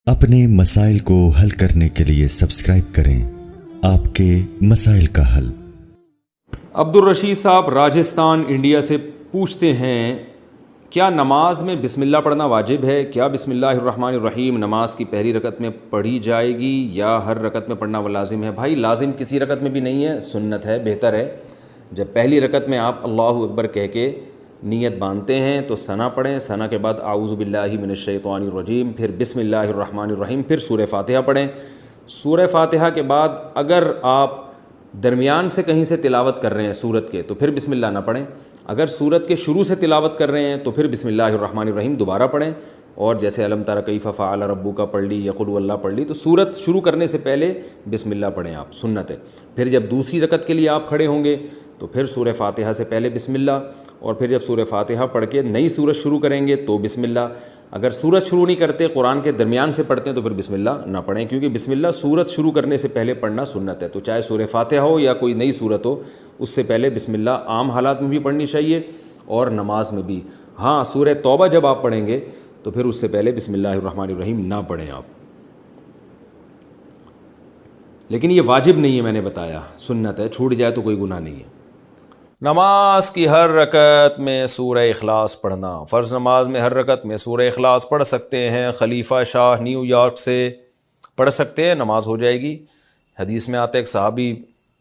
اپنے مسائل کو حل کرنے کے لیے سبسکرائب کریں آپ کے مسائل کا حل۔ عبدالرشید صاحب راجستھان انڈیا سے پوچھتے ہیں، کیا نماز میں بسم اللہ پڑھنا واجب ہے؟ کیا بسم اللہ الرحمن الرحیم نماز کی پہلی رکعت میں پڑھی جائے گی یا ہر رکعت میں پڑھنا وہ لازم ہے؟ بھائی لازم کسی رکعت میں بھی نہیں ہے، سنت ہے، بہتر ہے جب پہلی رکعت میں آپ اللہ اکبر کہہ کے نیت باندھتے ہیں تو ثنا پڑھیں، ثنا کے بعد اعوذ باللہ من الشیطان الرجیم، پھر بسم اللہ الرحمن الرحیم، پھر سورہ فاتحہ پڑھیں۔ سورہ فاتحہ کے بعد اگر آپ درمیان سے کہیں سے تلاوت کر رہے ہیں سورت کے تو پھر بسم اللہ نہ پڑھیں، اگر سورت کے شروع سے تلاوت کر رہے ہیں تو پھر بسم اللہ الرحمن الرحیم دوبارہ پڑھیں، اور جیسے الم تر کیف فعل ربک پڑھ لی یا قل واللہ پڑھ لی تو سورت شروع کرنے سے پہلے بسم اللہ پڑھیں آپ، سنت ہے۔ پھر جب دوسری رکعت کے لیے آپ کھڑے ہوں گے تو پھر سورہ فاتحہ سے پہلے بسم اللہ، اور پھر جب سورہ فاتحہ پڑھ کے نئی سورت شروع کریں گے تو بسم اللہ۔ اگر سورت شروع نہیں کرتے، قرآن کے درمیان سے پڑھتے ہیں تو پھر بسم اللہ نہ پڑھیں، کیونکہ بسم اللہ سورت شروع کرنے سے پہلے پڑھنا سنت ہے۔ تو چاہے سورہ فاتحہ ہو یا کوئی نئی سورت ہو، اس سے پہلے بسم اللہ عام حالات میں بھی پڑھنی چاہیے اور نماز میں بھی۔ ہاں سورہ توبہ جب آپ پڑھیں گے تو پھر اس سے پہلے بسم اللہ الرحمن الرحیم نہ پڑھیں آپ، لیکن یہ واجب نہیں ہے، میں نے بتایا سنت ہے، چھوٹ جائے تو کوئی گناہ نہیں ہے۔ نماز کی ہر رکعت میں سورہ اخلاص پڑھنا، فرض نماز میں ہر رکعت میں سورہ اخلاص پڑھ سکتے ہیں، خلیفہ شاہ نیو یارک سے پڑھ سکتے ہیں، نماز ہو جائے گی۔ حدیث میں آتا ہے ایک صحابی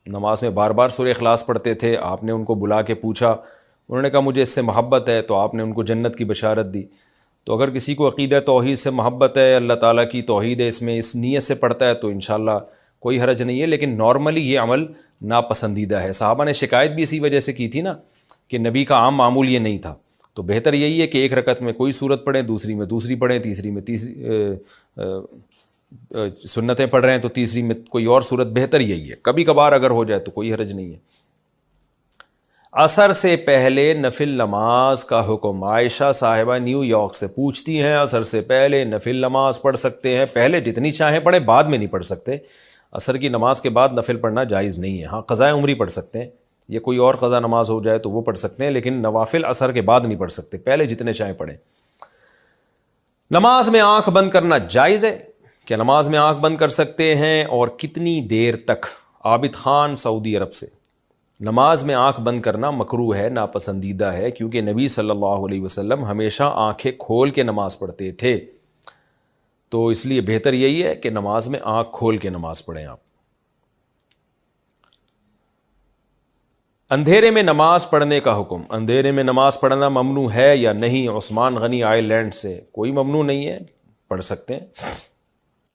نماز میں بار بار سورہ اخلاص پڑھتے تھے، آپ نے ان کو بلا کے پوچھا، انہوں نے کہا مجھے اس سے محبت ہے، تو آپ نے ان کو جنت کی بشارت دی۔ تو اگر کسی کو عقیدہ توحید سے محبت ہے، اللہ تعالیٰ کی توحید ہے، اس میں اس نیت سے پڑھتا ہے تو انشاءاللہ کوئی حرج نہیں ہے، لیکن نارملی یہ عمل ناپسندیدہ ہے۔ صحابہ نے شکایت بھی اسی وجہ سے کی تھی نا کہ نبی کا عام معمول یہ نہیں تھا، تو بہتر یہی ہے کہ ایک رکعت میں کوئی سورت پڑھیں، دوسری میں دوسری پڑھیں، تیسری میں سنتیں پڑھ رہے ہیں تو تیسری میں کوئی اور سورت، بہتر یہی ہے۔ کبھی کبھار اگر ہو جائے تو کوئی حرج نہیں ہے۔ عصر سے پہلے نفل نماز کا حکم، عائشہ صاحبہ نیو یارک سے پوچھتی ہیں، عصر سے پہلے نفل نماز پڑھ سکتے ہیں؟ پہلے جتنی چاہیں پڑھیں، بعد میں نہیں پڑھ سکتے۔ عصر کی نماز کے بعد نفل پڑھنا جائز نہیں ہے، ہاں قضاء عمری پڑھ سکتے ہیں، یہ کوئی اور قضا نماز ہو جائے تو وہ پڑھ سکتے ہیں، لیکن نوافل عصر کے بعد نہیں پڑھ سکتے، پہلے جتنے چاہیں پڑھیں۔ نماز میں آنکھ بند کرنا جائز ہے؟ کیا نماز میں آنکھ بند کر سکتے ہیں اور کتنی دیر تک؟ عابد خان سعودی عرب سے۔ نماز میں آنکھ بند کرنا مکروہ ہے، ناپسندیدہ ہے، کیونکہ نبی صلی اللہ علیہ وسلم ہمیشہ آنکھیں کھول کے نماز پڑھتے تھے، تو اس لیے بہتر یہی ہے کہ نماز میں آنکھ کھول کے نماز پڑھیں آپ۔ اندھیرے میں نماز پڑھنے کا حکم، اندھیرے میں نماز پڑھنا ممنوع ہے یا نہیں؟ عثمان غنی آئر لینڈ سے۔ کوئی ممنوع نہیں ہے، پڑھ سکتے ہیں۔